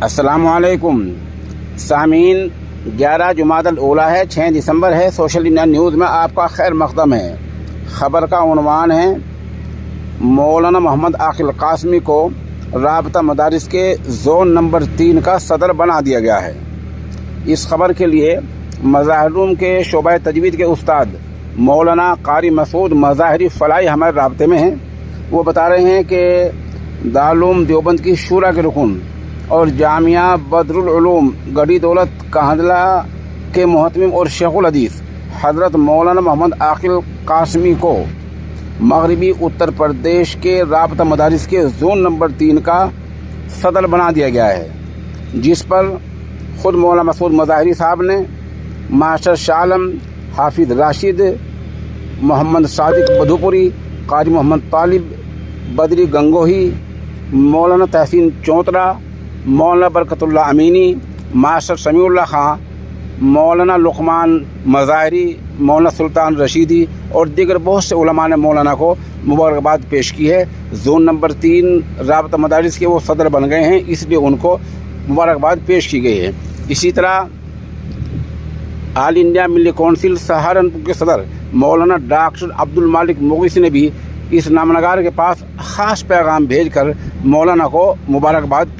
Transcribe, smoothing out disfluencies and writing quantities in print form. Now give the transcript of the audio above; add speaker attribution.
Speaker 1: السلام علیکم سامعین، 11 جمادی الاولیٰ ہے، 6 دسمبر ہے۔ سوشل انڈیا نیوز میں آپ کا خیر مقدم ہے۔ خبر کا عنوان ہے مولانا محمد عاقل قاسمی کو رابطہ مدارس کے زون نمبر 3 کا صدر بنا دیا گیا ہے۔ اس خبر کے لیے مظاہر کے شعبہ تجوید کے استاد مولانا قاری مسعود مظاہری فلاحی ہمارے رابطے میں ہیں۔ وہ بتا رہے ہیں کہ دارالعلوم دیوبند کی شورا کے رکن اور جامعہ بدرالعلوم گڑھی دولت کاندھلہ کے محتمم اور شیخ الحدیث حضرت مولانا محمد عاقل قاسمی کو مغربی اتر پردیش کے رابطہ مدارس کے زون نمبر 3 کا صدر بنا دیا گیا ہے، جس پر خود مولانا مسعود مظاہری صاحب نے ماسٹر شاہ عالم، حافظ راشد، محمد صادق بدھوپوری، قاری محمد طالب، بدری گنگوہی، مولانا تحسین چونترا، مولانا برکت اللہ امینی، ماسٹر سمیع اللہ خان، مولانا لقمان مظاہری، مولانا سلطان رشیدی اور دیگر بہت سے علماء نے مولانا کو مبارکباد پیش کی ہے۔ زون نمبر 3 رابطہ مدارس کے وہ صدر بن گئے ہیں، اس لیے ان کو مبارکباد پیش کی گئی ہے۔ اسی طرح آل انڈیا ملی کونسل سہارنپور کے صدر مولانا ڈاکٹر عبد المالک مغیث نے بھی اس نامنگار کے پاس خاص پیغام بھیج کر مولانا کو مبارکباد پیش